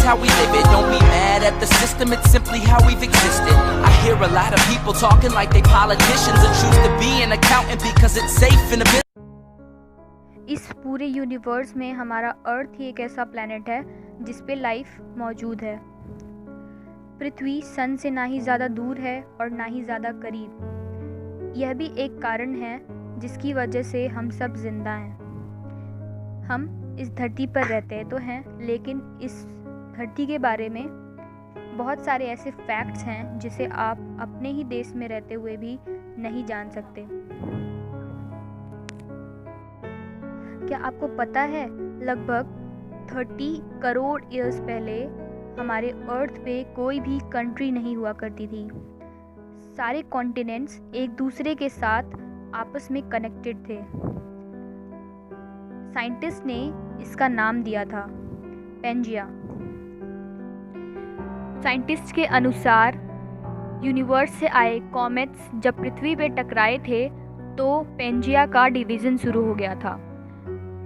how we live it. Don't be mad at the system, it's simply how we've existed. I hear a lot of people talking like they politicians and choose to be an accountant because it's safe in the business. इस पूरे universe में हमारा अर्थ ही एक ऐसा planet है जिस पे life मौजूद है। पृथ्वी सन से ना ही ज़्यादा दूर है और ना ही ज़्यादा करीब। यह भी एक कारण है जिसकी वजह से हम सब जिंदा हैं। हम इस धरती पर रहते तो हैं, लेकिन इस धरती के बारे में बहुत सारे ऐसे फैक्ट्स हैं जिसे आप अपने ही देश में रहते हुए भी नहीं जान सकते। क्या आपको पता है लगभग 30 करोड़ ईयर्स पहले हमारे अर्थ पे कोई भी कंट्री नहीं हुआ करती थी। सारे कॉन्टिनेंट्स एक दूसरे के साथ आपस में कनेक्टेड थे। साइंटिस्ट ने इसका नाम दिया था पेंजिया। साइंटिस्ट के अनुसार यूनिवर्स से आए कॉमेट्स जब पृथ्वी पे टकराए थे तो पेंजिया का डिवीज़न शुरू हो गया था।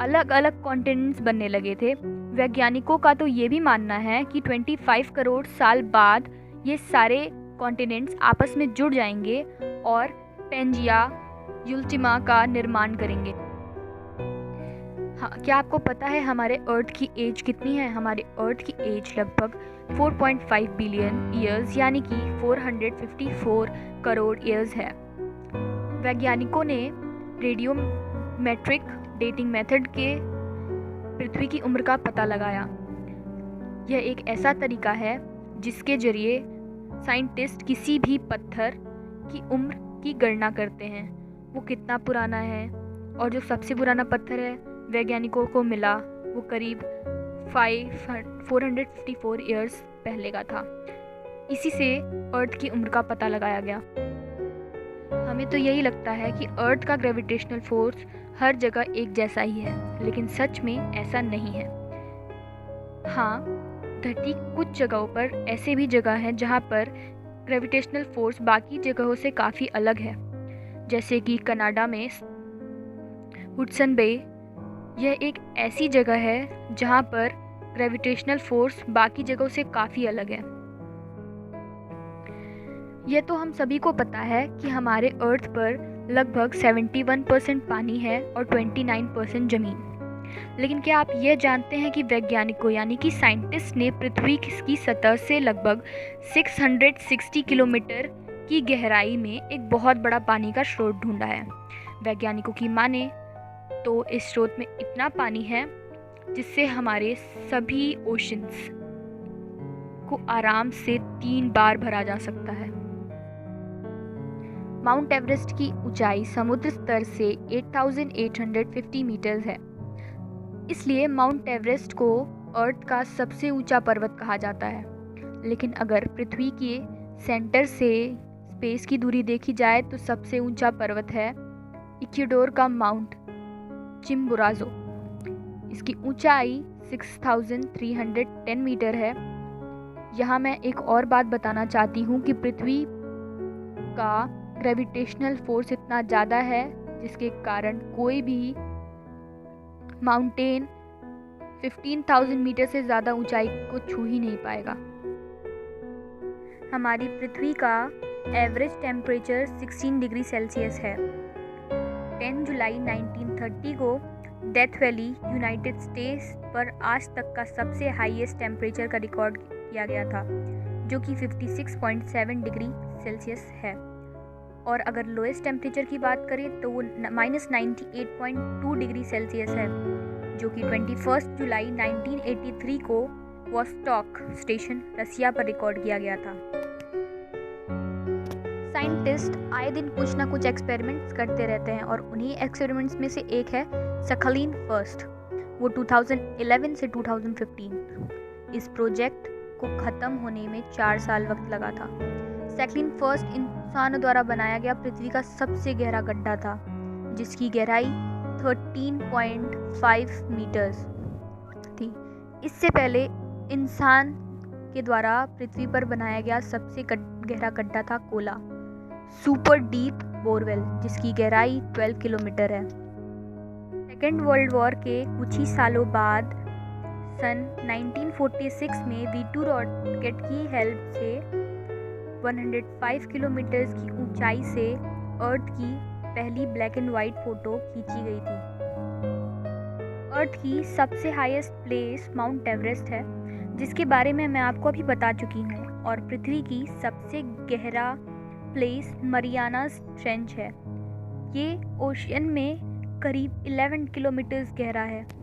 अलग अलग कॉन्टिनेंट्स बनने लगे थे। वैज्ञानिकों का तो ये भी मानना है कि 25 करोड़ साल बाद ये सारे कॉन्टिनेंट्स आपस में जुड़ जाएंगे और पेंजिया यूल्टिमा का निर्माण करेंगे। हाँ, क्या आपको पता है हमारे अर्थ की एज कितनी है? हमारे अर्थ की एज लगभग 4.5 बिलियन ईयर्स यानी कि 454 करोड़ ईयर्स है। वैज्ञानिकों ने रेडियोमेट्रिक डेटिंग मेथड के पृथ्वी की उम्र का पता लगाया। यह एक ऐसा तरीका है जिसके जरिए साइंटिस्ट किसी भी पत्थर की उम्र की गणना करते हैं, वो कितना पुराना है। और जो सबसे पुराना पत्थर है वैज्ञानिकों को मिला वो करीब 454 ईयर्स पहले का था। इसी से अर्थ की उम्र का पता लगाया गया। हमें तो यही लगता है कि अर्थ का ग्रेविटेशनल फोर्स हर जगह एक जैसा ही है, लेकिन सच में ऐसा नहीं है। हाँ, धरती कुछ जगहों पर ऐसे भी जगह हैं जहाँ पर ग्रेविटेशनल फोर्स बाकी जगहों से काफ़ी अलग है, जैसे कि कनाडा में हुडसन बे। यह एक ऐसी जगह है जहाँ पर ग्रेविटेशनल फोर्स बाकी जगहों से काफ़ी अलग है। यह तो हम सभी को पता है कि हमारे अर्थ पर लगभग 71% पानी है और 29% ज़मीन। लेकिन क्या आप यह जानते हैं कि वैज्ञानिकों यानी कि साइंटिस्ट ने पृथ्वी की सतह से लगभग 660 किलोमीटर की गहराई में एक बहुत बड़ा पानी का स्रोत ढूंढा है। वैज्ञानिकों की माने तो इस स्रोत में इतना पानी है जिससे हमारे सभी ओशंस को आराम से 3 बार भरा जा सकता है। माउंट एवरेस्ट की ऊंचाई समुद्र स्तर से 8,850 मीटर्स है। इसलिए माउंट एवरेस्ट को अर्थ का सबसे ऊंचा पर्वत कहा जाता है। लेकिन अगर पृथ्वी के सेंटर से स्पेस की दूरी देखी जाए तो सबसे ऊंचा पर्वत है इक्वाडोर का माउंट चिम्बोराज़ो। इसकी ऊंचाई 6,310 मीटर है। यहाँ मैं एक और बात बताना चाहती हूँ कि पृथ्वी का ग्रेविटेशनल फोर्स इतना ज़्यादा है जिसके कारण कोई भी माउंटेन 15,000 मीटर से ज़्यादा ऊंचाई को छू ही नहीं पाएगा। हमारी पृथ्वी का एवरेज टेम्परेचर 16 डिग्री सेल्सियस है। 10 जुलाई 1930 को डेथ वैली यूनाइटेड स्टेट्स पर आज तक का सबसे हाईएस्ट टेम्परेचर का रिकॉर्ड किया गया था, जो कि 56.7 डिग्री सेल्सियस है। और अगर लोएस्ट टेम्परेचर की बात करें तो वो -98.2 डिग्री सेल्सियस है, जो कि 21 जुलाई 1983 को वोस्टॉक स्टेशन रसिया पर रिकॉर्ड किया गया था। साइंटिस्ट आए दिन कुछ ना कुछ एक्सपेरिमेंट्स करते रहते हैं और उन्हीं एक्सपेरिमेंट्स में से एक है सैकलिन फर्स्ट। वो 2011 से 2015। इस प्रोजेक्ट को ख़त्म होने में 4 साल वक्त लगा था। सैकलिन फर्स्ट इंसानों द्वारा बनाया गया पृथ्वी का सबसे गहरा गड्ढा था, जिसकी गहराई 13.5 मीटर्स थी। इससे पहले इंसान के द्वारा पृथ्वी पर बनाया गया सबसे गहरा गड्ढा था कोला सुपर डीप बोरवेल, जिसकी गहराई 12 किलोमीटर है। सेकेंड वर्ल्ड वॉर के कुछ ही सालों बाद सन 1946 में V2 रॉकेट की हेल्प से 105 किलोमीटर्स की ऊंचाई से अर्थ की पहली ब्लैक एंड वाइट फ़ोटो खींची गई थी। अर्थ की सबसे हाईएस्ट प्लेस माउंट एवरेस्ट है, जिसके बारे में मैं आपको अभी बता चुकी हूँ, और पृथ्वी की सबसे गहरा प्लेस मरियानास ट्रेंच है। ये ओशियन में करीब 11 किलोमीटर्स गहरा है।